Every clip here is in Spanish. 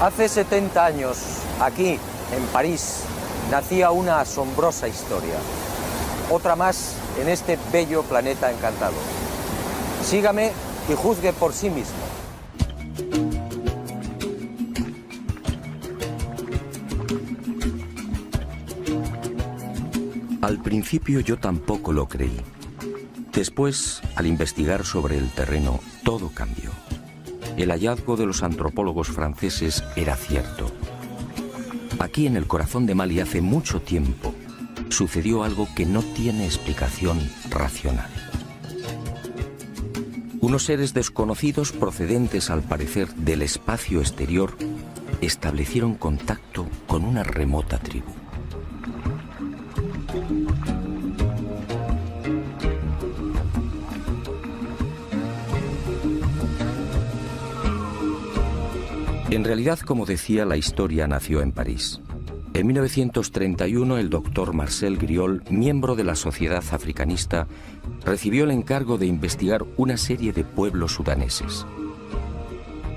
Hace 70 años, aquí, en París, nacía una asombrosa historia. Otra más en este bello planeta encantado. Sígame y juzgue por sí mismo. Al principio yo tampoco lo creí. Después, al investigar sobre el terreno, todo cambió. El hallazgo de los antropólogos franceses era cierto. Aquí en el corazón de Mali hace mucho tiempo sucedió algo que no tiene explicación racional. Unos seres desconocidos procedentes al parecer del espacio exterior establecieron contacto con una remota tribu. En realidad, como decía, la historia nació en París. En 1931, el doctor Marcel Griol, miembro de la Sociedad Africanista, recibió el encargo de investigar una serie de pueblos sudaneses.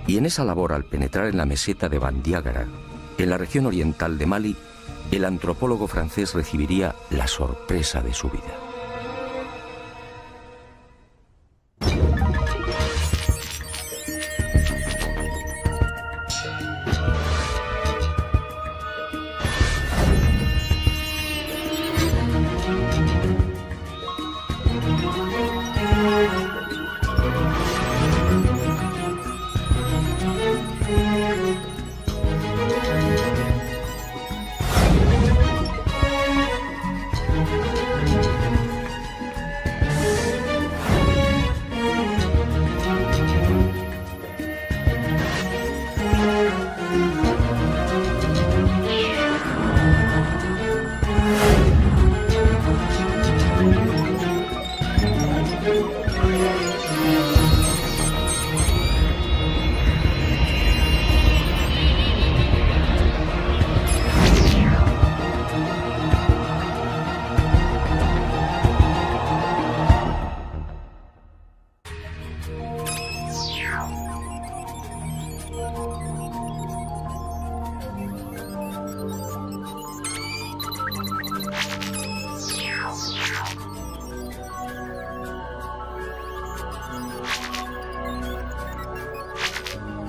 Y en esa labor, al penetrar en la meseta de Bandiagara, en la región oriental de Mali, el antropólogo francés recibiría la sorpresa de su vida.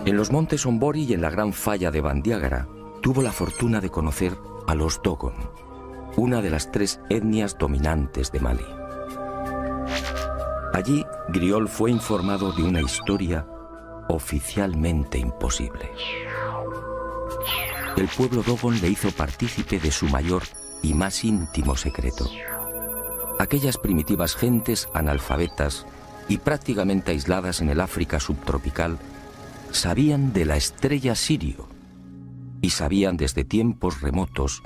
En los montes Ombori y en la gran falla de Bandiagara, tuvo la fortuna de conocer a los Dogon, una de las 3 etnias dominantes de Mali. Allí, Griol fue informado de una historia oficialmente imposible. El pueblo Dogon le hizo partícipe de su mayor y más íntimo secreto. Aquellas primitivas gentes analfabetas y prácticamente aisladas en el África subtropical sabían de la estrella Sirio y sabían desde tiempos remotos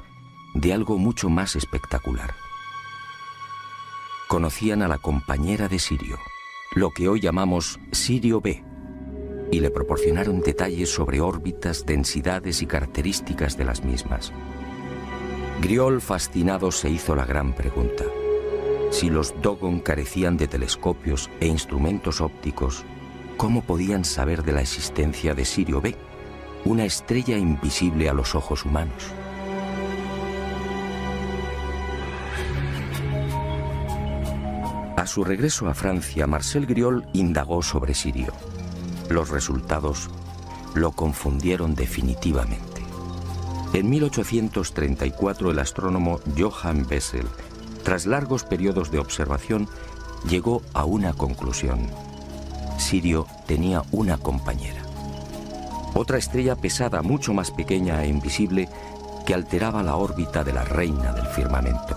de algo mucho más espectacular. Conocían a la compañera de Sirio, lo que hoy llamamos Sirio B, y le proporcionaron detalles sobre órbitas, densidades y características de las mismas. Griol, fascinado, se hizo la gran pregunta: si los Dogon carecían de telescopios e instrumentos ópticos, ¿cómo podían saber de la existencia de Sirio B, una estrella invisible a los ojos humanos? A su regreso a Francia, Marcel Griol indagó sobre Sirio. Los resultados lo confundieron definitivamente. En 1834, el astrónomo Johann Bessel, tras largos periodos de observación, llegó a una conclusión: Sirio tenía una compañera. Otra estrella pesada, mucho más pequeña e invisible, que alteraba la órbita de la reina del firmamento.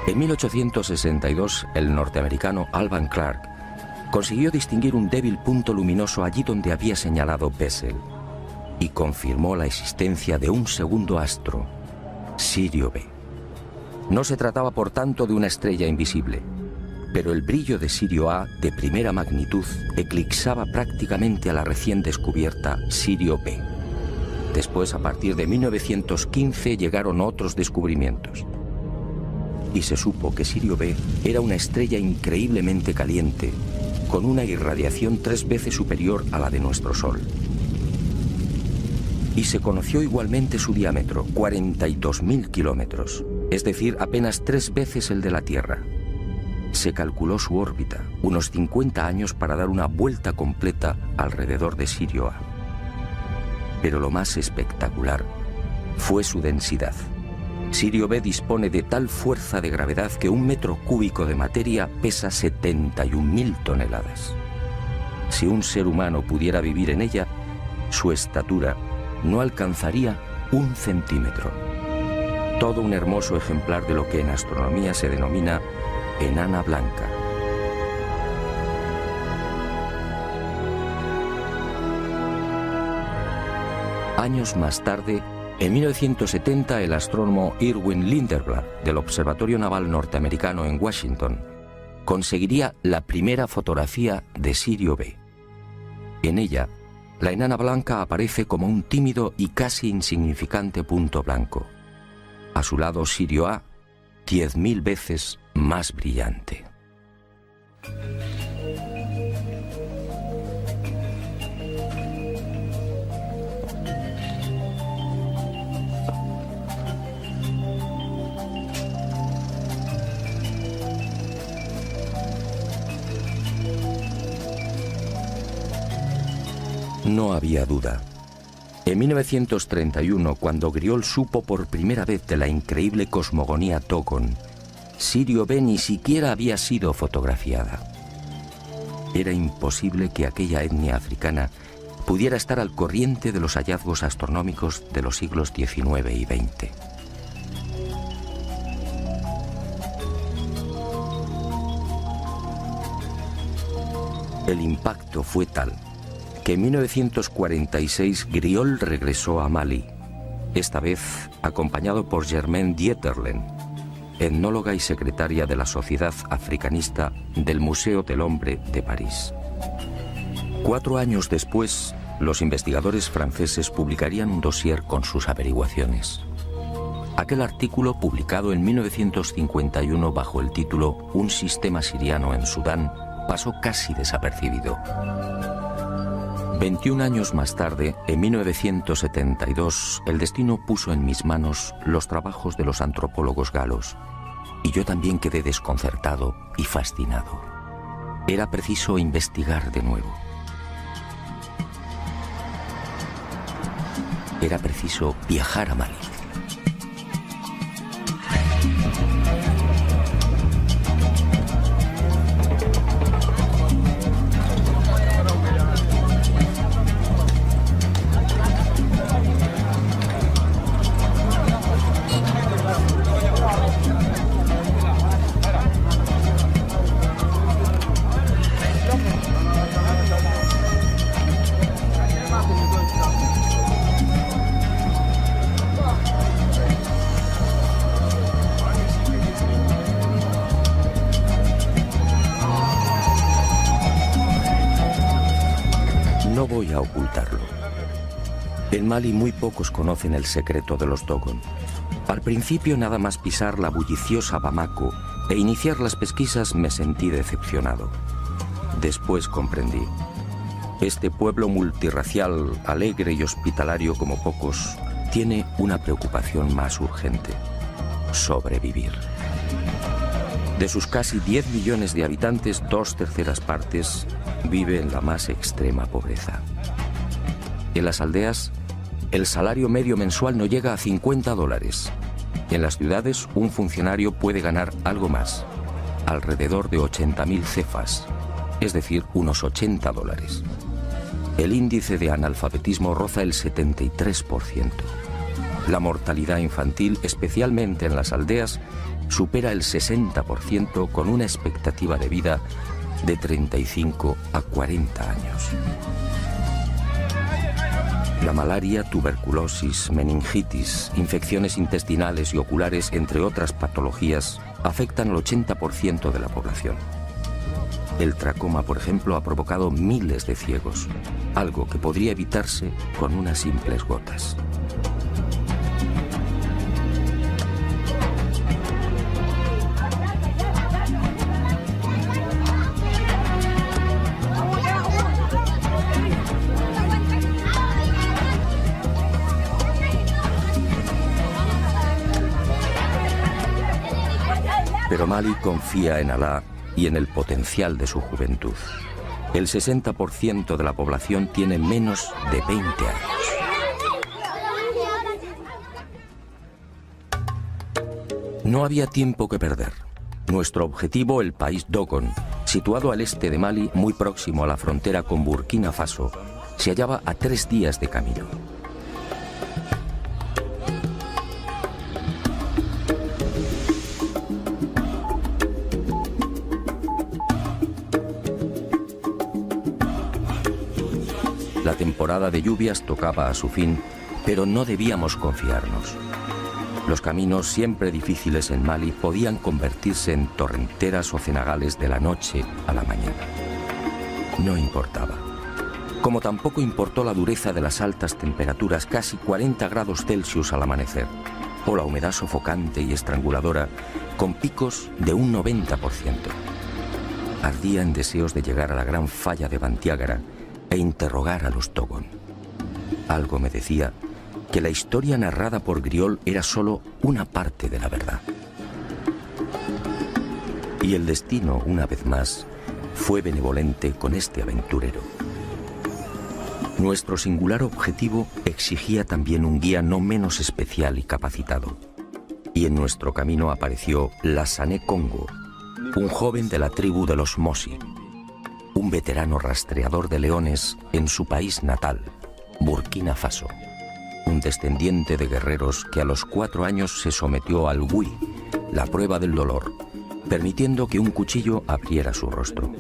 En 1862, el norteamericano Alvan Clark consiguió distinguir un débil punto luminoso allí donde había señalado Bessel y confirmó la existencia de un segundo astro, Sirio B. No se trataba, por tanto, de una estrella invisible, pero el brillo de Sirio A, de primera magnitud, eclipsaba prácticamente a la recién descubierta Sirio B. Después, a partir de 1915, llegaron otros descubrimientos. y se supo que Sirio B era una estrella increíblemente caliente, con una irradiación 3 veces superior a la de nuestro Sol. Y se conoció igualmente su diámetro, 42.000 kilómetros, es decir, apenas 3 veces el de la Tierra. Se calculó su órbita, unos 50 años para dar una vuelta completa alrededor de Sirio A. Pero lo más espectacular fue su densidad. Sirio B dispone de tal fuerza de gravedad que 1 metro cúbico de materia pesa 71.000 toneladas. Si un ser humano pudiera vivir en ella, su estatura no alcanzaría 1 centímetro. Todo un hermoso ejemplar de lo que en astronomía se denomina enana blanca. Años más tarde, en 1970, el astrónomo Irwin Lindenberg del Observatorio Naval Norteamericano en Washington conseguiría la primera fotografía de Sirio B. En ella, la enana blanca aparece como un tímido y casi insignificante punto blanco. A su lado, Sirio A, 10.000 veces más brillante. No había duda. En 1931, cuando Griol supo por primera vez de la increíble cosmogonía Togon, Sirio B ni siquiera había sido fotografiada. Era imposible que aquella etnia africana pudiera estar al corriente de los hallazgos astronómicos de los siglos XIX y XX. El impacto fue tal que en 1946 Griol regresó a Mali, esta vez acompañado por Germaine Dieterlen, etnóloga y secretaria de la Sociedad Africanista del Museo del Hombre de París. 4 años después, los investigadores franceses publicarían un dossier con sus averiguaciones. Aquel artículo, publicado en 1951 bajo el título Un sistema siriano en Sudán, pasó casi desapercibido. 21 años más tarde, en 1972, el destino puso en mis manos los trabajos de los antropólogos galos, y yo también quedé desconcertado y fascinado. Era preciso investigar de nuevo. Era preciso viajar a Mali. No voy a ocultarlo. En Mali muy pocos conocen el secreto de los Dogon. Al principio, nada más pisar la bulliciosa Bamako e iniciar las pesquisas, me sentí decepcionado. Después comprendí. Este pueblo multirracial, alegre y hospitalario como pocos, tiene una preocupación más urgente: sobrevivir. De sus casi 10 millones de habitantes, 2/3 partes vive en la más extrema pobreza. En las aldeas, el salario medio mensual no llega a $50. En las ciudades, un funcionario puede ganar algo más, alrededor de 80.000 cefas, es decir, unos $80. El índice de analfabetismo roza el 73%. La mortalidad infantil, especialmente en las aldeas, supera el 60%, con una expectativa de vida de 35 a 40 años. La malaria, tuberculosis, meningitis, infecciones intestinales y oculares, entre otras patologías, afectan al 80% de la población. El tracoma, por ejemplo, ha provocado miles de ciegos, algo que podría evitarse con unas simples gotas. Pero Mali confía en Alá y en el potencial de su juventud. El 60% de la población tiene menos de 20 años. No había tiempo que perder. Nuestro objetivo, el país Dogon, situado al este de Mali, muy próximo a la frontera con Burkina Faso, se hallaba a 3 días de camino. La temporada de lluvias tocaba a su fin, pero no debíamos confiarnos. Los caminos, siempre difíciles en Mali, podían convertirse en torrenteras o cenagales de la noche a la mañana. No importaba. Como tampoco importó la dureza de las altas temperaturas, casi 40 grados Celsius al amanecer, o la humedad sofocante y estranguladora, con picos de un 90%. Ardía en deseos de llegar a la gran falla de Bandiagara e interrogar a los Dogon. Algo me decía que la historia narrada por Griol era solo una parte de la verdad. Y el destino, una vez más, fue benevolente con este aventurero. Nuestro singular objetivo exigía también un guía no menos especial y capacitado. Y en nuestro camino apareció Lassane Congo, un joven de la tribu de los Mosi, un veterano rastreador de leones en su país natal, Burkina Faso. Un descendiente de guerreros que a los 4 años se sometió al Wui, la prueba del dolor, permitiendo que un cuchillo abriera su rostro.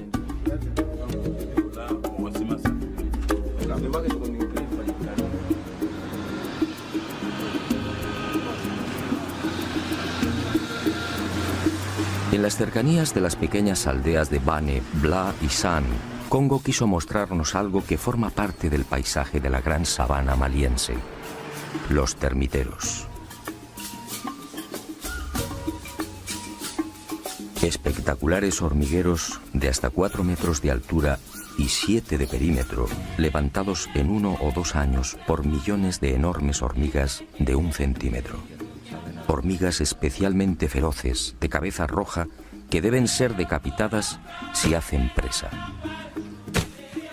En las cercanías de las pequeñas aldeas de Bane, Bla y San, Congo quiso mostrarnos algo que forma parte del paisaje de la gran sabana maliense: los termiteros. Espectaculares hormigueros de hasta 4 metros de altura y 7 de perímetro, levantados en 1 o 2 años por millones de enormes hormigas de 1 centímetro. Hormigas especialmente feroces, de cabeza roja, que deben ser decapitadas si hacen presa.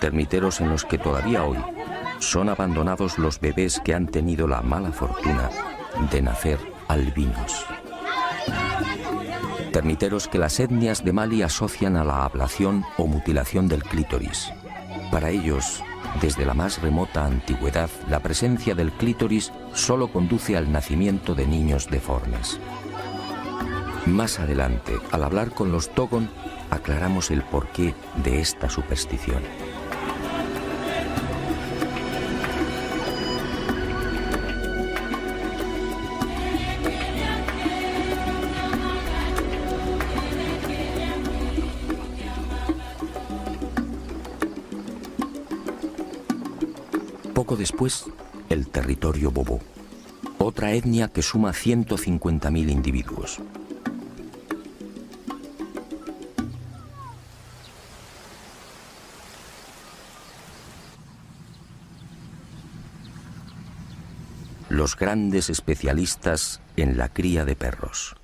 Termiteros en los que todavía hoy son abandonados los bebés que han tenido la mala fortuna de nacer albinos. Termiteros que las etnias de Mali asocian a la ablación o mutilación del clítoris. Para ellos, desde la más remota antigüedad, la presencia del clítoris solo conduce al nacimiento de niños deformes. Más adelante, al hablar con los Dogon, aclaramos el porqué de esta superstición. Poco después, el territorio Bobo, otra etnia que suma 150.000 individuos. Los grandes especialistas en la cría de perros.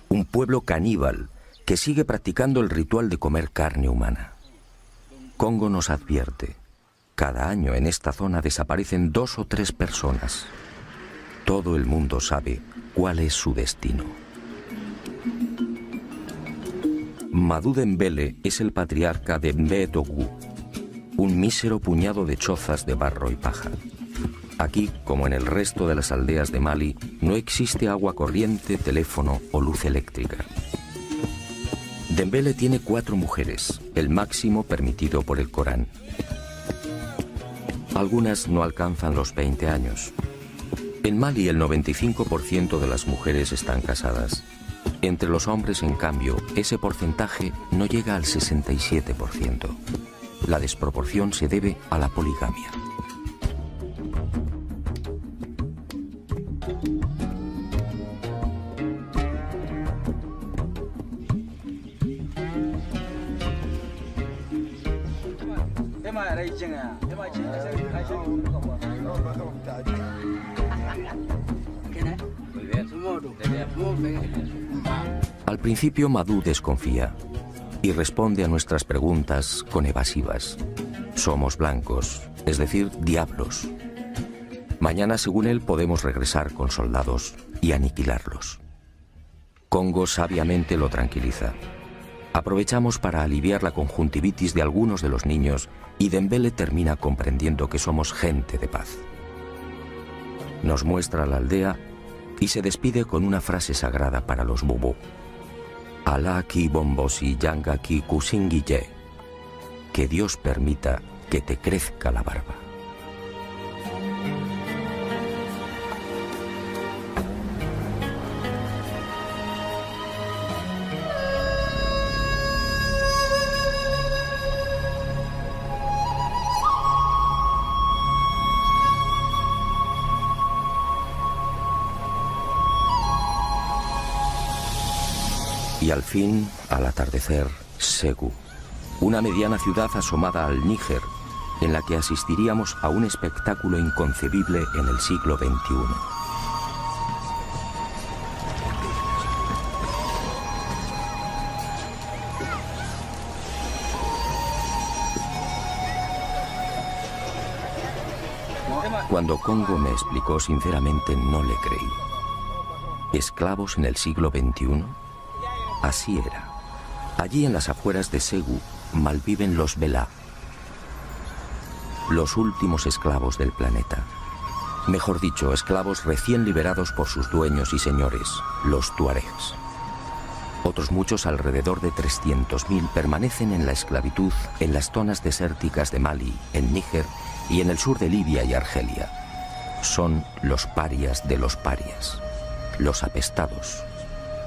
Un pueblo caníbal que sigue practicando el ritual de comer carne humana. Congo nos advierte: cada año en esta zona desaparecen 2 o 3 personas. Todo el mundo sabe cuál es su destino. Madou Dembélé es el patriarca de Mbé-Dougou, un mísero puñado de chozas de barro y paja. Aquí, como en el resto de las aldeas de Mali, no existe agua corriente, teléfono o luz eléctrica. Dembélé tiene 4 mujeres, el máximo permitido por el Corán. Algunas no alcanzan los 20 años. En Mali el 95% de las mujeres están casadas. Entre los hombres, en cambio, ese porcentaje no llega al 67%. La desproporción se debe a la poligamia. Al principio Madú desconfía y responde a nuestras preguntas con evasivas. Somos blancos, es decir, diablos. Mañana, según él, podemos regresar con soldados y aniquilarlos. Congo sabiamente lo tranquiliza. Aprovechamos para aliviar la conjuntivitis de algunos de los niños y Dembele termina comprendiendo que somos gente de paz. Nos muestra la aldea y se despide con una frase sagrada para los Bubu. Alá ki bombosi yanga ki kusingiye. Que Dios permita que te crezca la barba. Y al fin, al atardecer, Ségou, una mediana ciudad asomada al Níger, en la que asistiríamos a un espectáculo inconcebible en el siglo XXI. Cuando Congo me explicó sinceramente, no le creí. ¿Esclavos en el siglo XXI? Así era. Allí en las afueras de Ségou malviven los Bela, los últimos esclavos del planeta. Mejor dicho, esclavos recién liberados por sus dueños y señores, los tuaregs. Otros muchos, alrededor de 300.000, permanecen en la esclavitud en las zonas desérticas de Mali, en Níger y en el sur de Libia y Argelia. Son los parias de los parias, los apestados.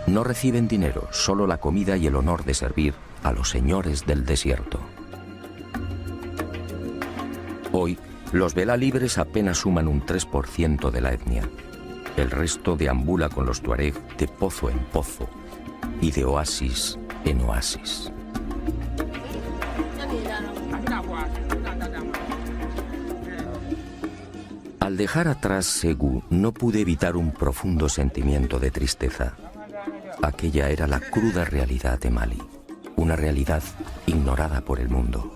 No reciben dinero, solo la comida y el honor de servir a los señores del desierto. Hoy, los Bela libres apenas suman un 3% de la etnia. El resto deambula con los tuareg de pozo en pozo y de oasis en oasis. Al dejar atrás Ségou, no pude evitar un profundo sentimiento de tristeza. Aquella era la cruda realidad de Mali, una realidad ignorada por el mundo.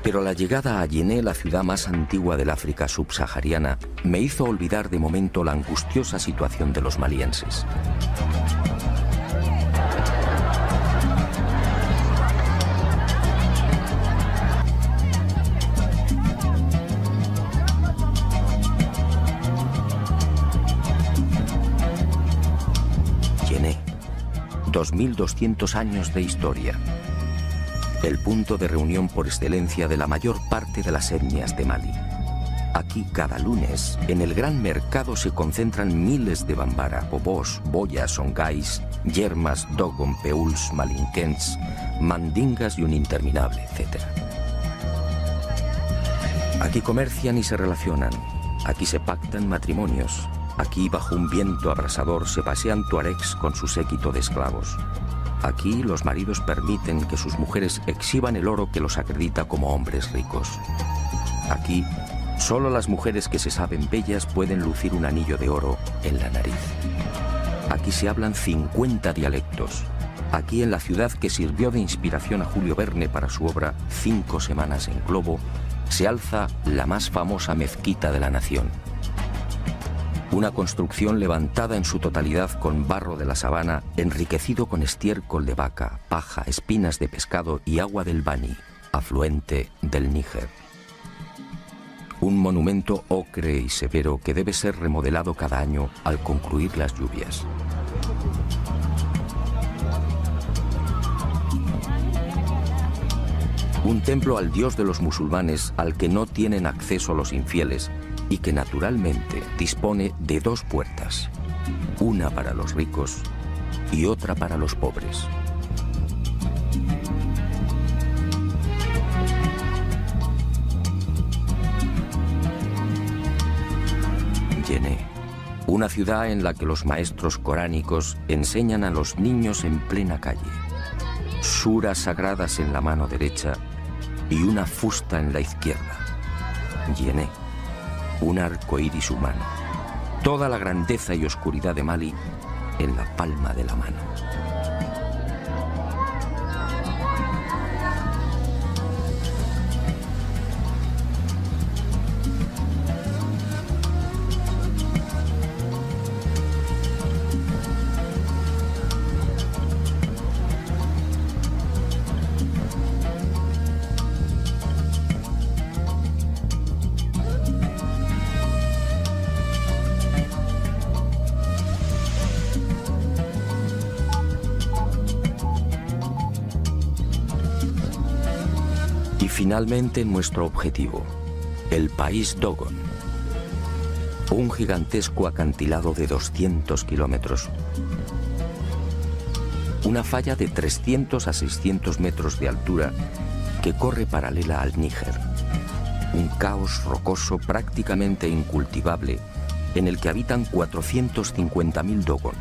Pero la llegada a Yené, la ciudad más antigua del África subsahariana, me hizo olvidar de momento la angustiosa situación de los malienses. Yené, 2200 años de historia. El punto de reunión por excelencia de la mayor parte de las etnias de Mali. Aquí cada lunes, en el gran mercado se concentran miles de bambara, bobos, boyas, songais, yermas, dogon, peuls, malinquens, mandingas y un interminable etcétera. Aquí comercian y se relacionan, aquí se pactan matrimonios, aquí bajo un viento abrasador se pasean tuaregs con su séquito de esclavos. Aquí los maridos permiten que sus mujeres exhiban el oro que los acredita como hombres ricos. Aquí, solo las mujeres que se saben bellas pueden lucir un anillo de oro en la nariz. Aquí se hablan 50 dialectos. Aquí, en la ciudad que sirvió de inspiración a Julio Verne para su obra 5 semanas en globo, se alza la más famosa mezquita de la nación. Una construcción levantada en su totalidad con barro de la sabana, enriquecido con estiércol de vaca, paja, espinas de pescado y agua del Bani, afluente del Níger. Un monumento ocre y severo que debe ser remodelado cada año al concluir las lluvias. Un templo al dios de los musulmanes al que no tienen acceso los infieles y que naturalmente dispone de 2 puertas, una para los ricos y otra para los pobres. Yené, una ciudad en la que los maestros coránicos enseñan a los niños en plena calle, suras sagradas en la mano derecha y una fusta en la izquierda. Yené, un arco iris humano, toda la grandeza y oscuridad de Mali en la palma de la mano. Finalmente nuestro objetivo, el país Dogon, un gigantesco acantilado de 200 kilómetros, una falla de 300 a 600 metros de altura que corre paralela al Níger, un caos rocoso prácticamente incultivable en el que habitan 450.000 Dogon,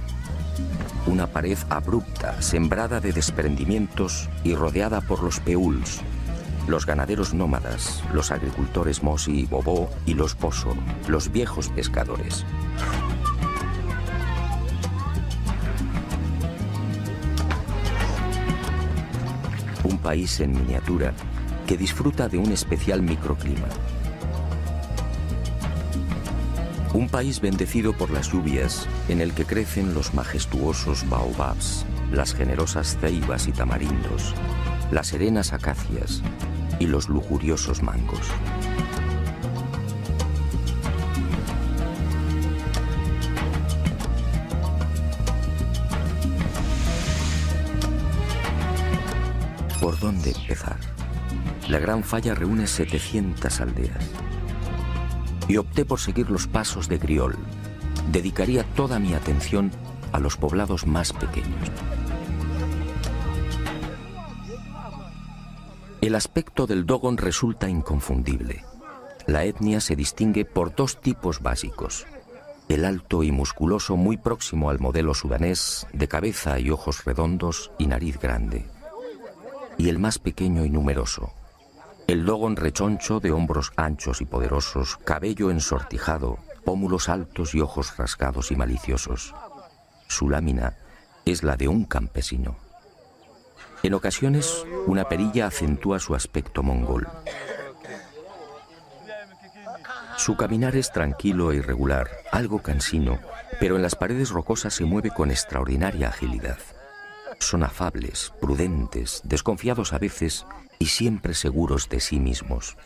una pared abrupta, sembrada de desprendimientos y rodeada por los peuls, los ganaderos nómadas, los agricultores Mosi y Bobo y los Poso, los viejos pescadores. Un país en miniatura que disfruta de un especial microclima. Un país bendecido por las lluvias en el que crecen los majestuosos baobabs, las generosas ceibas y tamarindos, las serenas acacias y los lujuriosos mangos. ¿Por dónde empezar? La Gran Falla reúne 700 aldeas. Y opté por seguir los pasos de Griol. Dedicaría toda mi atención a los poblados más pequeños. El aspecto del Dogon resulta inconfundible. La etnia se distingue por dos tipos básicos. El alto y musculoso muy próximo al modelo sudanés, de cabeza y ojos redondos y nariz grande. Y el más pequeño y numeroso. El Dogon rechoncho de hombros anchos y poderosos, cabello ensortijado, pómulos altos y ojos rasgados y maliciosos. Su lámina es la de un campesino. En ocasiones, una perilla acentúa su aspecto mongol. Su caminar es tranquilo e irregular, algo cansino, pero en las paredes rocosas se mueve con extraordinaria agilidad. Son afables, prudentes, desconfiados a veces y siempre seguros de sí mismos.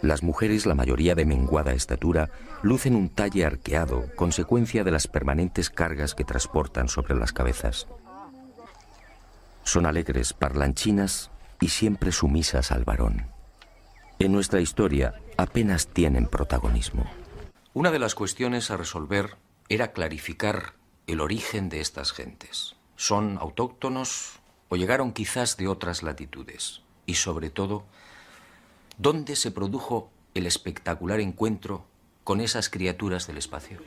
Las mujeres, la mayoría de menguada estatura, lucen un talle arqueado, consecuencia de las permanentes cargas que transportan sobre las cabezas. Son alegres, parlanchinas y siempre sumisas al varón. En nuestra historia apenas tienen protagonismo. Una de las cuestiones a resolver era clarificar el origen de estas gentes. ¿Son autóctonos o llegaron quizás de otras latitudes? Y sobre todo, ¿dónde se produjo el espectacular encuentro con esas criaturas del espacio?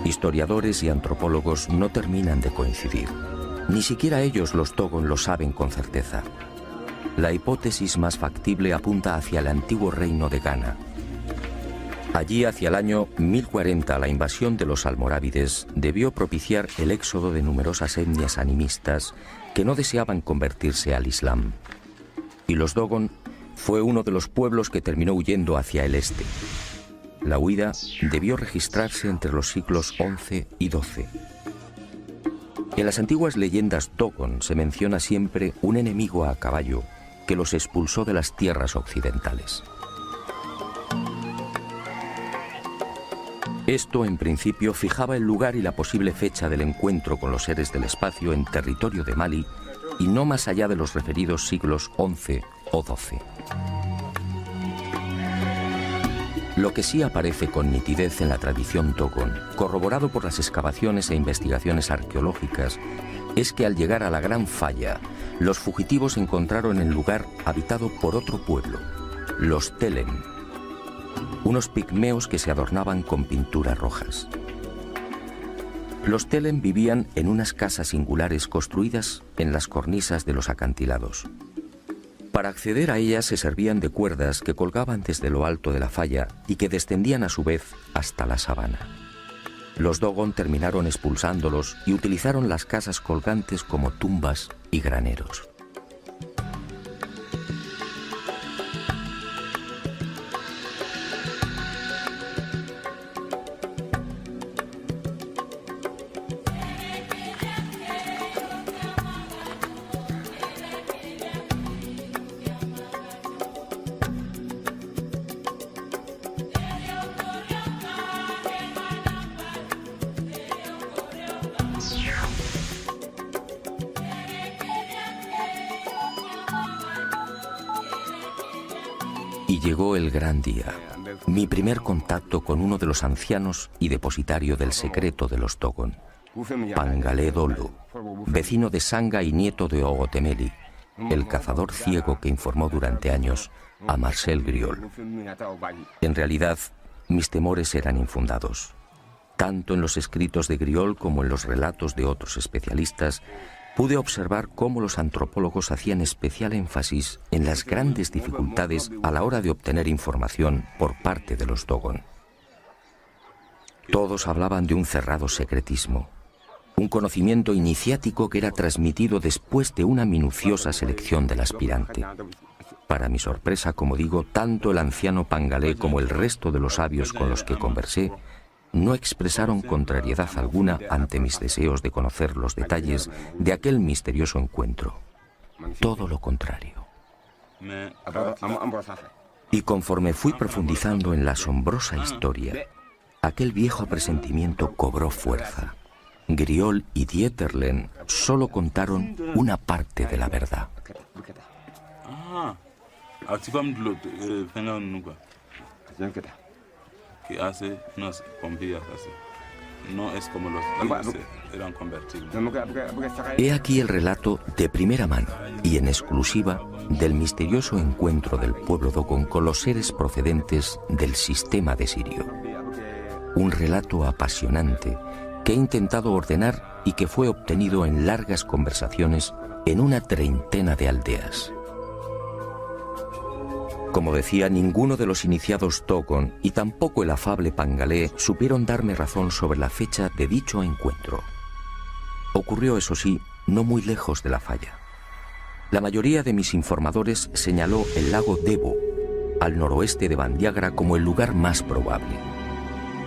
Historiadores y antropólogos no terminan de coincidir. Ni siquiera ellos, los Dogon, lo saben con certeza. La hipótesis más factible apunta hacia el antiguo reino de Ghana. Allí, hacia el año 1040, la invasión de los almorávides debió propiciar el éxodo de numerosas etnias animistas que no deseaban convertirse al Islam. Y los Dogon fue uno de los pueblos que terminó huyendo hacia el este. La huida debió registrarse entre los siglos XI y XII. En las antiguas leyendas Dogon se menciona siempre un enemigo a caballo que los expulsó de las tierras occidentales. Esto, en principio, fijaba el lugar y la posible fecha del encuentro con los seres del espacio en territorio de Mali y no más allá de los referidos siglos XI o XII. Lo que sí aparece con nitidez en la tradición Dogon, corroborado por las excavaciones e investigaciones arqueológicas, es que al llegar a la Gran Falla, los fugitivos encontraron el lugar habitado por otro pueblo, los Telen, unos pigmeos que se adornaban con pinturas rojas. Los Telen vivían en unas casas singulares construidas en las cornisas de los acantilados. Para acceder a ellas se servían de cuerdas que colgaban desde lo alto de la falla y que descendían a su vez hasta la sabana. Los Dogon terminaron expulsándolos y utilizaron las casas colgantes como tumbas y graneros. Y llegó el gran día, mi primer contacto con uno de los ancianos y depositario del secreto de los Dogon, Pangalé Dolo, vecino de Sanga y nieto de Ogotemeli, el cazador ciego que informó durante años a Marcel Griol. En realidad, mis temores eran infundados. Tanto en los escritos de Griol como en los relatos de otros especialistas, pude observar cómo los antropólogos hacían especial énfasis en las grandes dificultades a la hora de obtener información por parte de los Dogon. Todos hablaban de un cerrado secretismo, un conocimiento iniciático que era transmitido después de una minuciosa selección del aspirante. Para mi sorpresa, como digo, tanto el anciano Pangalé como el resto de los sabios con los que conversé no expresaron contrariedad alguna ante mis deseos de conocer los detalles de aquel misterioso encuentro. Todo lo contrario. Y conforme fui profundizando en la asombrosa historia, aquel viejo presentimiento cobró fuerza. Griol y Dieterlen solo contaron una parte de la verdad. Que hace unas bombillas así. No es como los que eran convertidos. He aquí el relato de primera mano y en exclusiva del misterioso encuentro del pueblo Dogon con los seres procedentes del sistema de Sirio. Un relato apasionante que he intentado ordenar y que fue obtenido en largas conversaciones en una treintena de aldeas. Como decía, ninguno de los iniciados Dogon y tampoco el afable Pangalé supieron darme razón sobre la fecha de dicho encuentro. Ocurrió, eso sí, no muy lejos de la falla. La mayoría de mis informadores señaló el lago Debo, al noroeste de Bandiagra, como el lugar más probable.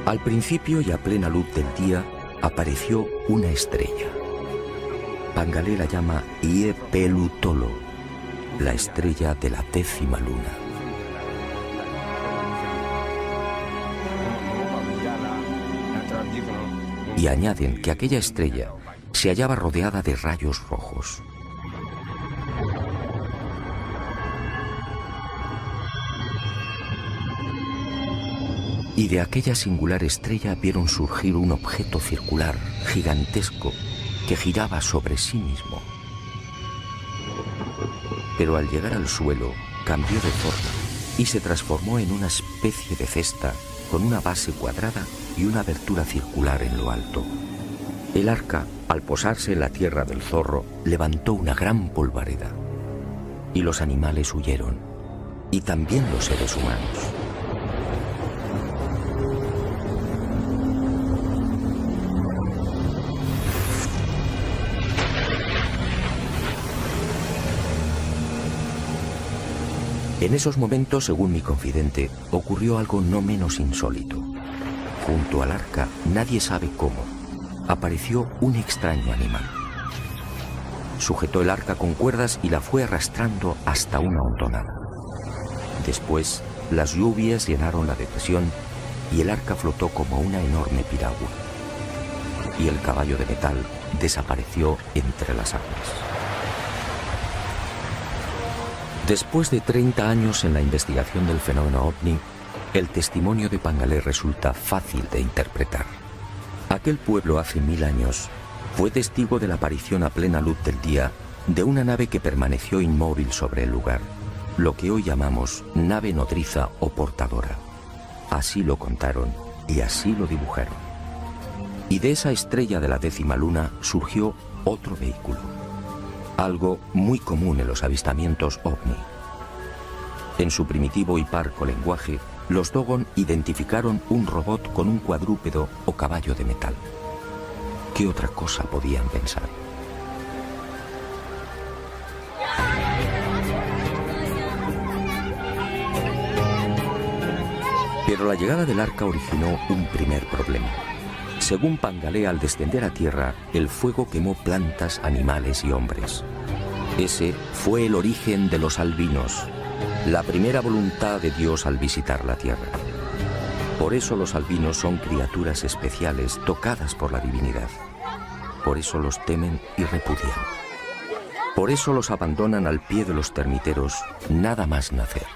Al principio y a plena luz del día apareció una estrella. Pangalé la llama Ie Pelu Tolo, la estrella de la 10ª luna. Y añaden que aquella estrella se hallaba rodeada de rayos rojos. Y de aquella singular estrella vieron surgir un objeto circular, gigantesco, que giraba sobre sí mismo. Pero al llegar al suelo, cambió de forma y se transformó en una especie de cesta con una base cuadrada y una abertura circular en lo alto. El arca, al posarse en la tierra del zorro, levantó una gran polvareda. Y los animales huyeron, y también los seres humanos. En esos momentos, según mi confidente, ocurrió algo no menos insólito. Junto al arca, nadie sabe cómo, apareció un extraño animal. Sujetó el arca con cuerdas y la fue arrastrando hasta una hondonada. Después, las lluvias llenaron la depresión y el arca flotó como una enorme piragua. Y el caballo de metal desapareció entre las aguas. Después de 30 años en la investigación del fenómeno ovni, El testimonio de Pangalé resulta fácil de interpretar. Aquel pueblo hace 1000 años fue testigo de la aparición a plena luz del día de una nave que permaneció inmóvil sobre el lugar, lo que hoy llamamos nave nodriza o portadora. Así lo contaron y así lo dibujaron. Y de esa estrella de la 10ª luna surgió otro vehículo, algo muy común en los avistamientos ovni. En su primitivo y parco lenguaje, los Dogon identificaron un robot con un cuadrúpedo o caballo de metal. ¿Qué otra cosa podían pensar? Pero la llegada del arca originó un primer problema. Según Pangalé, al descender a tierra, el fuego quemó plantas, animales y hombres. Ese fue el origen de los albinos, la primera voluntad de Dios al visitar la tierra. Por eso los albinos son criaturas especiales tocadas por la divinidad. Por eso los temen y repudian. Por eso los abandonan al pie de los termiteros nada más nacer.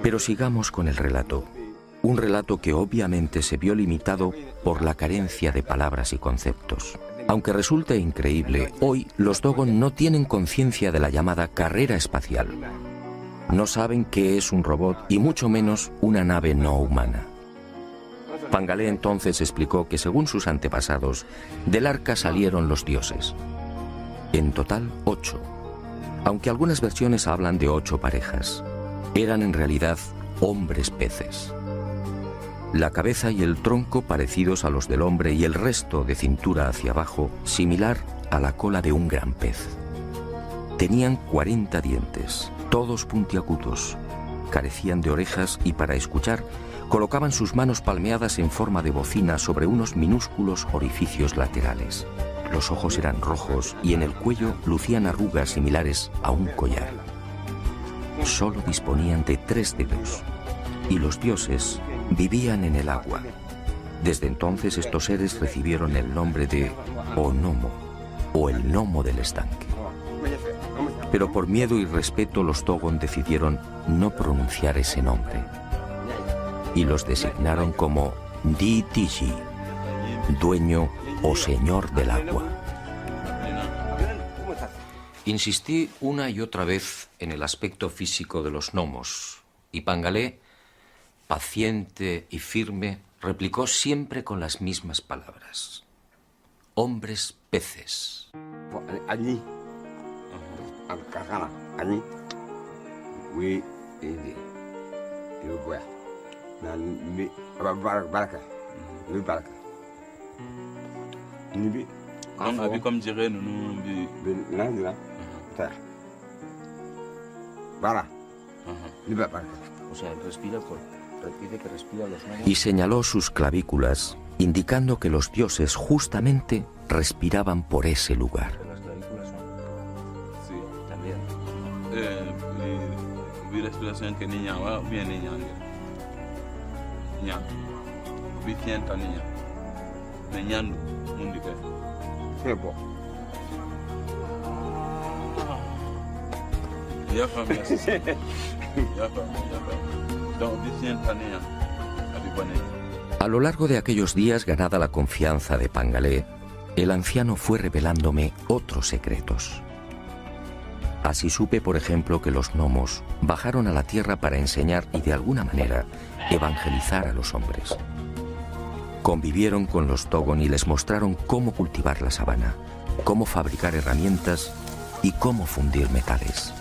Pero sigamos con el relato. Un relato que obviamente se vio limitado por la carencia de palabras y conceptos. Aunque resulte increíble, hoy los Dogon no tienen conciencia de la llamada carrera espacial. No saben qué es un robot y mucho menos una nave no humana. Pangalé entonces explicó que según sus antepasados, del arca salieron los dioses. En total, 8. Aunque algunas versiones hablan de 8 parejas. Eran en realidad hombres peces. La cabeza y el tronco parecidos a los del hombre y el resto de cintura hacia abajo similar a la cola de un gran pez. Tenían 40 dientes, todos puntiagudos. Carecían de orejas y para escuchar colocaban sus manos palmeadas en forma de bocina sobre unos minúsculos orificios laterales. Los ojos eran rojos y en el cuello lucían arrugas similares a un collar. Solo disponían de 3 dedos y los dioses vivían en el agua. Desde entonces estos seres recibieron el nombre de Onomo o el gnomo del estanque. Pero por miedo y respeto los Dogon decidieron no pronunciar ese nombre y los designaron como Di-Tiji, dueño o señor del agua. Insistí una y otra vez en el aspecto físico de los gnomos, y Pangalé, paciente y firme, replicó siempre con las mismas palabras. Hombres peces. Allí, allí, y señaló sus clavículas, indicando que los dioses justamente respiraban por ese lugar. Sí, también. Vi respiración que niña va bien niña. Niña. Vi sienta niña. Meñando, mundi que. Sebo. Ya familia. Ya familia. Donc vi sienta niña. A lo largo de aquellos días, ganada la confianza de Pangalé, el anciano fue revelándome otros secretos. Así supe, por ejemplo, que los gnomos bajaron a la tierra para enseñar y de alguna manera evangelizar a los hombres. Convivieron con los Dogon y les mostraron cómo cultivar la sabana, cómo fabricar herramientas y cómo fundir metales.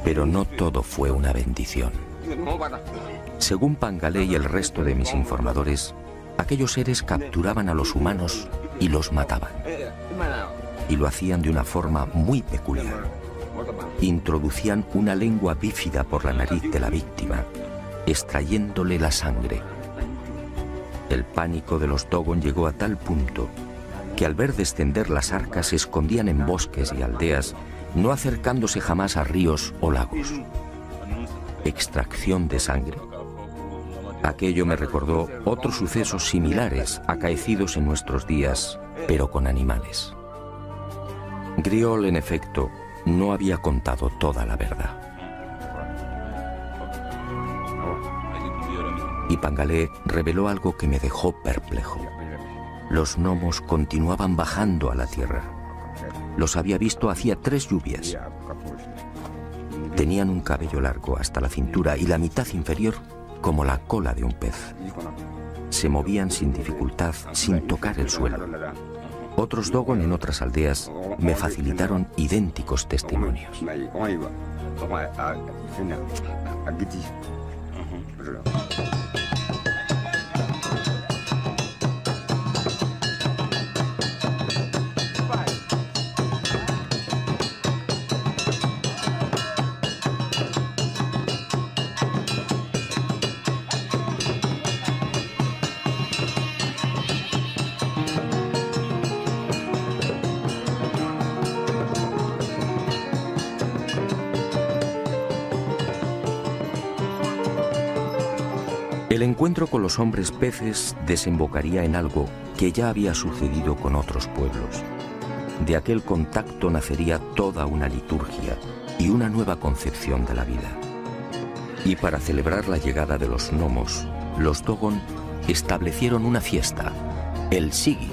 Pero no todo fue una bendición. Según Pangalé y el resto de mis informadores, aquellos seres capturaban a los humanos y los mataban. Y lo hacían de una forma muy peculiar. Introducían una lengua bífida por la nariz de la víctima, extrayéndole la sangre. El pánico de los Dogon llegó a tal punto que al ver descender las arcas se escondían en bosques y aldeas, no acercándose jamás a ríos o lagos. Extracción de sangre. Aquello me recordó otros sucesos similares acaecidos en nuestros días, pero con animales. Griol, en efecto, no había contado toda la verdad. Y Pangalé reveló algo que me dejó perplejo. Los gnomos continuaban bajando a la tierra. Los había visto hacía 3 lluvias. Tenían un cabello largo hasta la cintura y la mitad inferior como la cola de un pez. Se movían sin dificultad, sin tocar el suelo. Otros Dogon en otras aldeas me facilitaron idénticos testimonios. El encuentro con los hombres peces desembocaría en algo que ya había sucedido con otros pueblos. De aquel contacto nacería toda una liturgia y una nueva concepción de la vida. Y para celebrar la llegada de los gnomos, los Dogon establecieron una fiesta, el Sigi.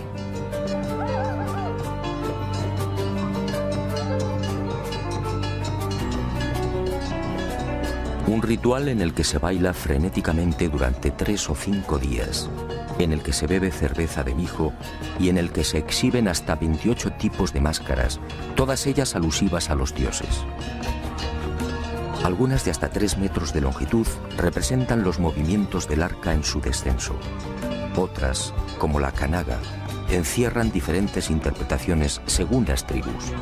Un ritual en el que se baila frenéticamente durante 3 o 5 días, en el que se bebe cerveza de mijo y en el que se exhiben hasta 28 tipos de máscaras, todas ellas alusivas a los dioses. Algunas de hasta 3 metros de longitud representan los movimientos del arca en su descenso. Otras, como la Kanaga, encierran diferentes interpretaciones según las tribus.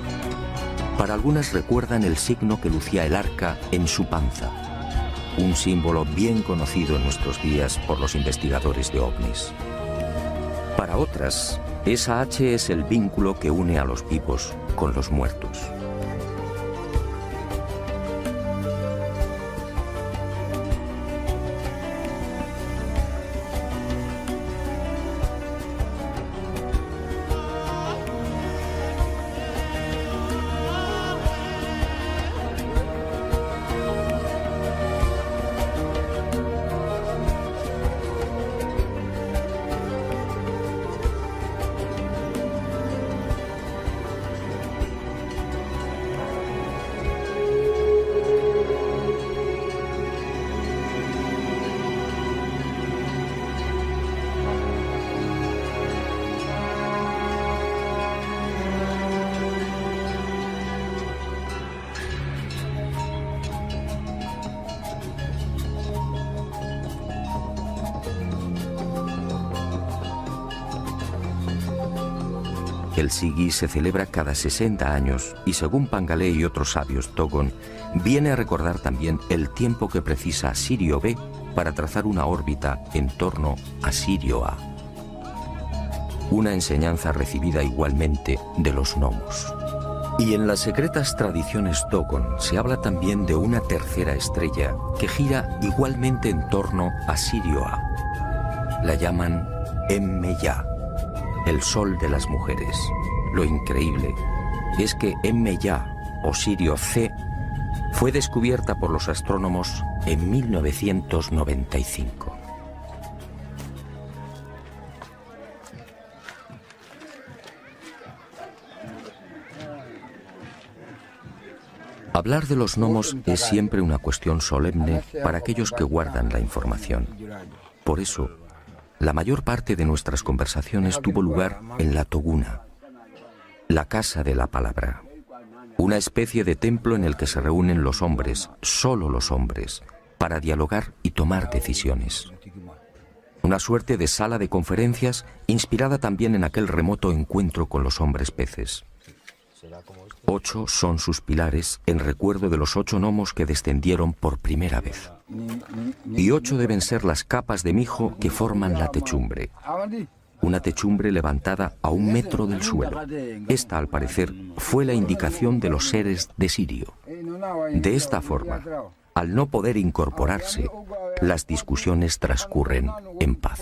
Para algunas recuerdan el signo que lucía el arca en su panza, un símbolo bien conocido en nuestros días por los investigadores de ovnis. Para otras, esa H es el vínculo que une a los vivos con los muertos. El Sigi se celebra cada 60 años y según Pangalé y otros sabios Dogon, viene a recordar también el tiempo que precisa Sirio B para trazar una órbita en torno a Sirio A. Una enseñanza recibida igualmente de los gnomos. Y en las secretas tradiciones Dogon se habla también de una tercera estrella que gira igualmente en torno a Sirio A. La llaman Emmeya, el sol de las mujeres. Lo increíble es que Emmeya, o Sirio C, fue descubierta por los astrónomos en 1995. Hablar de los gnomos es siempre una cuestión solemne para aquellos que guardan la información. Por eso, la mayor parte de nuestras conversaciones tuvo lugar en la Toguna, la casa de la palabra. Una especie de templo en el que se reúnen los hombres, solo los hombres, para dialogar y tomar decisiones. Una suerte de sala de conferencias inspirada también en aquel remoto encuentro con los hombres peces. 8 son sus pilares en recuerdo de los 8 gnomos que descendieron por primera vez. Y 8 deben ser las capas de mijo que forman la techumbre. Una techumbre levantada a 1 metro del suelo. Esta, al parecer, fue la indicación de los seres de Sirio. De esta forma, al no poder incorporarse, las discusiones transcurren en paz.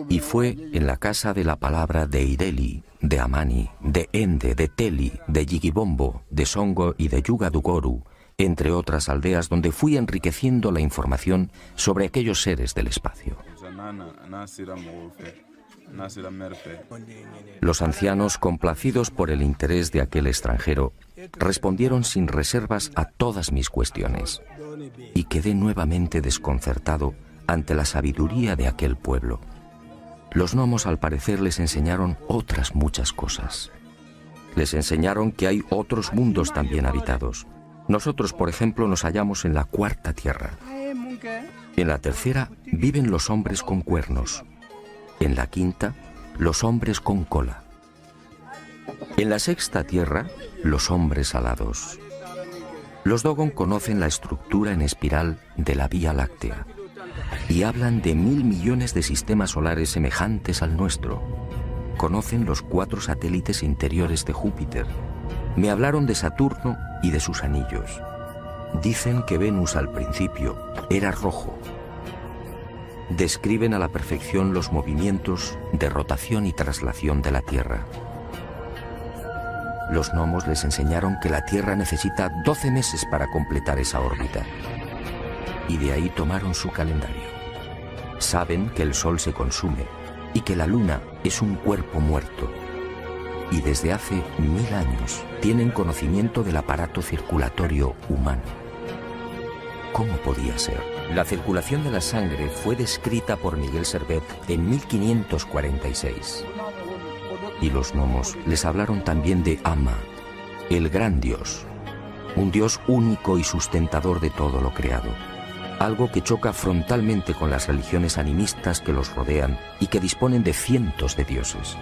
Y fue en la casa de la palabra de Ireli, de Amani, de Ende, de Teli, de Yigibombo, de Songo y de Yugadugoru, entre otras aldeas, donde fui enriqueciendo la información sobre aquellos seres del espacio. Los ancianos, complacidos por el interés de aquel extranjero, respondieron sin reservas a todas mis cuestiones, y quedé nuevamente desconcertado ante la sabiduría de aquel pueblo. Los gnomos, al parecer, les enseñaron otras muchas cosas. Les enseñaron que hay otros mundos también habitados. Nosotros, por ejemplo, nos hallamos en la 4ª tierra. En la 3ª viven los hombres con cuernos. En la 5ª, los hombres con cola. En la 6ª tierra, los hombres alados. Los Dogon conocen la estructura en espiral de la Vía Láctea y hablan de 1000 millones de sistemas solares semejantes al nuestro. Conocen los 4 satélites interiores de Júpiter. Me hablaron de Saturno y de sus anillos. Dicen que Venus al principio era rojo. Describen a la perfección los movimientos de rotación y traslación de la Tierra. Los gnomos les enseñaron que la Tierra necesita 12 meses para completar esa órbita. Y de ahí tomaron su calendario. Saben que el Sol se consume y que la Luna es un cuerpo muerto. Y desde hace 1000 años tienen conocimiento del aparato circulatorio humano. ¿Cómo podía ser? La circulación de la sangre fue descrita por Miguel Servet en 1546. Y los gnomos les hablaron también de Ama, el gran Dios, un Dios único y sustentador de todo lo creado, algo que choca frontalmente con las religiones animistas que los rodean y que disponen de cientos de dioses.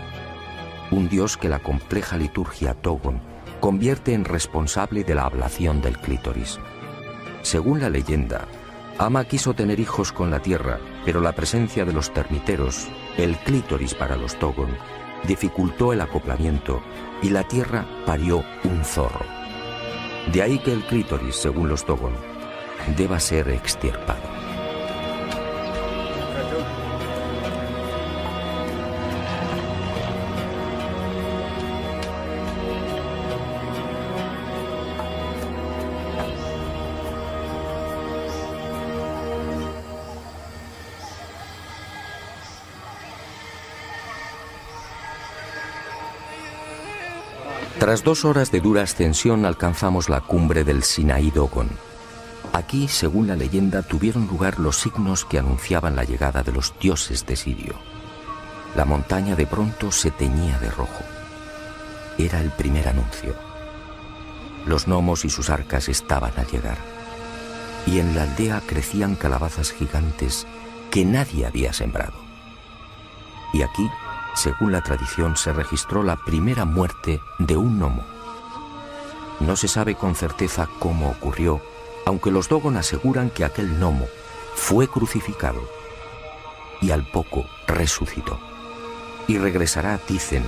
Un Dios que la compleja liturgia Dogon convierte en responsable de la ablación del clítoris. Según la leyenda, Ama quiso tener hijos con la tierra, pero la presencia de los termiteros, el clítoris para los Dogon, dificultó el acoplamiento y la tierra parió un zorro. De ahí que el clítoris, según los Dogon, deba ser extirpado. Tras 2 horas de dura ascensión alcanzamos la cumbre del Sinaí Dogon. Aquí, según la leyenda, tuvieron lugar los signos que anunciaban la llegada de los dioses de Sirio. La montaña de pronto se teñía de rojo. Era el primer anuncio. Los gnomos y sus arcas estaban al llegar. Y en la aldea crecían calabazas gigantes que nadie había sembrado. Y aquí, según la tradición, se registró la primera muerte de un gnomo. No se sabe con certeza cómo ocurrió, aunque los Dogon aseguran que aquel gnomo fue crucificado y al poco resucitó. Y regresará, dicen,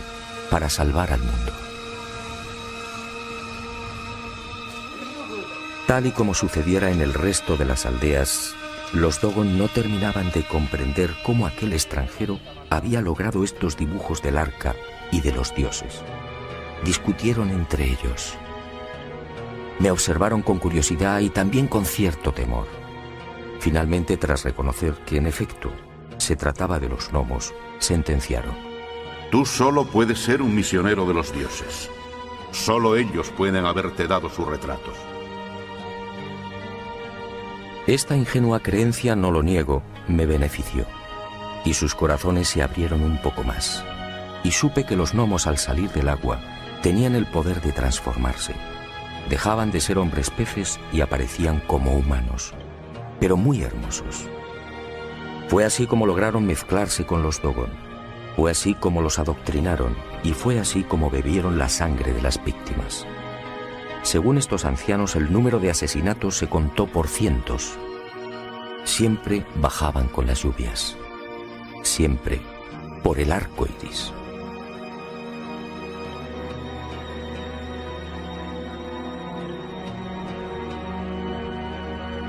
para salvar al mundo. Tal y como sucediera en el resto de las aldeas, los Dogon no terminaban de comprender cómo aquel extranjero había logrado estos dibujos del arca y de los dioses. Discutieron entre ellos. Me observaron con curiosidad y también con cierto temor. Finalmente, tras reconocer que en efecto se trataba de los gnomos, sentenciaron: Tú solo puedes ser un misionero de los dioses. Solo ellos pueden haberte dado sus retratos. Esta ingenua creencia, no lo niego, me benefició, y sus corazones se abrieron un poco más, y supe que los gnomos al salir del agua tenían el poder de transformarse. Dejaban de ser hombres peces y aparecían como humanos, pero muy hermosos. Fue así como lograron mezclarse con los Dogon. Fue así como los adoctrinaron y fue así como bebieron la sangre de las víctimas. Según estos ancianos, el número de asesinatos se contó por cientos. Siempre bajaban con las lluvias. Siempre por el arco iris.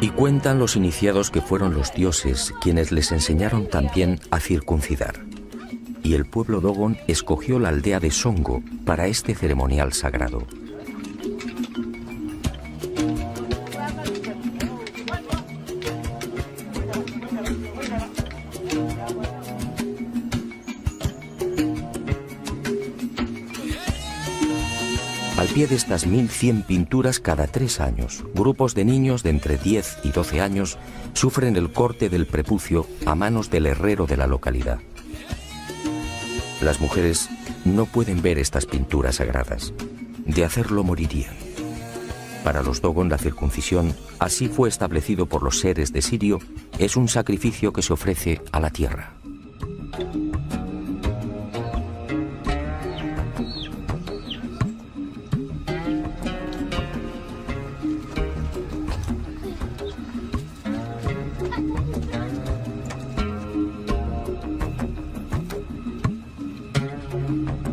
Y cuentan los iniciados que fueron los dioses quienes les enseñaron también a circuncidar. Y el pueblo Dogon escogió la aldea de Songo para este ceremonial sagrado. Al pie de estas 1100 pinturas, cada 3 años, grupos de niños de entre 10 y 12 años sufren el corte del prepucio a manos del herrero de la localidad. Las mujeres no pueden ver estas pinturas sagradas. De hacerlo morirían. Para los Dogon, la circuncisión, así fue establecido por los seres de Sirio, es un sacrificio que se ofrece a la tierra.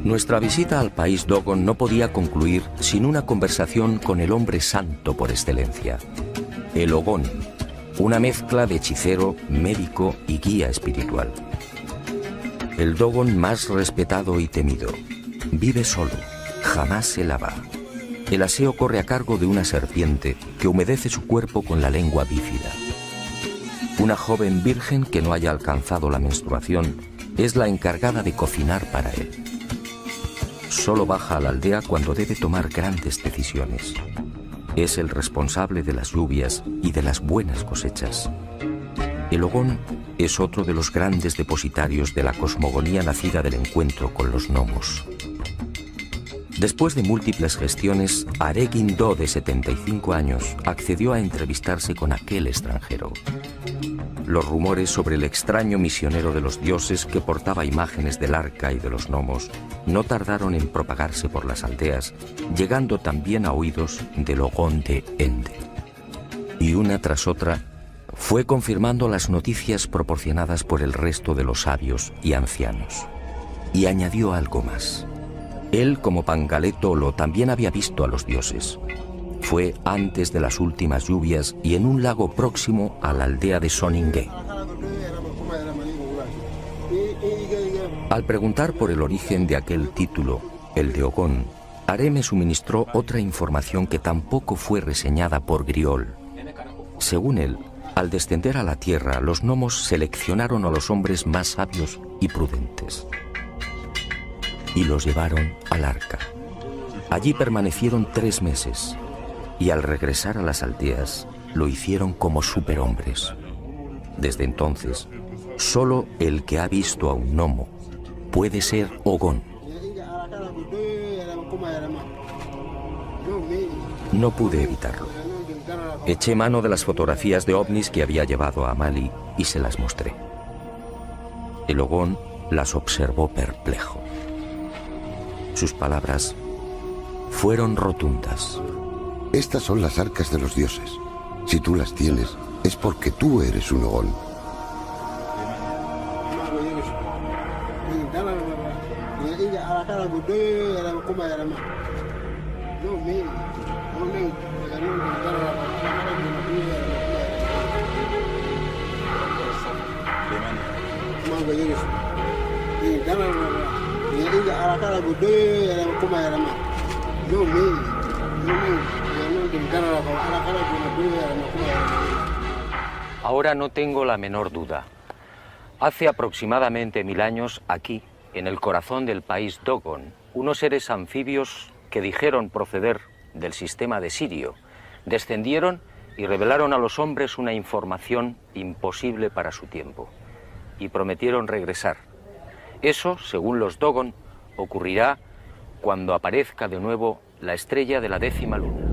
Nuestra visita al país Dogon no podía concluir sin una conversación con el hombre santo por excelencia, el Ogón, una mezcla de hechicero, médico y guía espiritual. El Dogon más respetado y temido. Vive solo, jamás se lava. El aseo corre a cargo de una serpiente que humedece su cuerpo con la lengua bífida. Una joven virgen que no haya alcanzado la menstruación es la encargada de cocinar para él. Solo baja a la aldea cuando debe tomar grandes decisiones. Es el responsable de las lluvias y de las buenas cosechas. El Ogón es otro de los grandes depositarios de la cosmogonía nacida del encuentro con los gnomos. Después de múltiples gestiones, Aregin Do, de 75 años, accedió a entrevistarse con aquel extranjero. Los rumores sobre el extraño misionero de los dioses que portaba imágenes del arca y de los gnomos no tardaron en propagarse por las aldeas, llegando también a oídos del Ogón de Ende. Y una tras otra fue confirmando las noticias proporcionadas por el resto de los sabios y ancianos. Y añadió algo más. Él, como Pangaletolo, también había visto a los dioses. Fue antes de las últimas lluvias y en un lago próximo a la aldea de Soningue. Al preguntar por el origen de aquel título, el de Ogón, Are me suministró otra información que tampoco fue reseñada por Griol. Según él, al descender a la tierra, los gnomos seleccionaron a los hombres más sabios y prudentes y los llevaron al arca. Allí permanecieron 3 meses y al regresar a las aldeas lo hicieron como superhombres. Desde entonces, solo el que ha visto a un gnomo puede ser Ogón. No pude evitarlo. Eché mano de las fotografías de ovnis que había llevado a Mali y se las mostré. El Ogón las observó perplejo. Sus palabras fueron rotundas. Estas son las arcas de los dioses. Si tú las tienes, es porque tú eres un Ogón. Ahora no tengo la menor duda. Hace aproximadamente 1000 años, aquí, en el corazón del país Dogon, unos seres anfibios que dijeron proceder del sistema de Sirio, descendieron y revelaron a los hombres una información imposible para su tiempo, y prometieron regresar. Eso, según los Dogon, ocurrirá cuando aparezca de nuevo la estrella de la 10ª luna.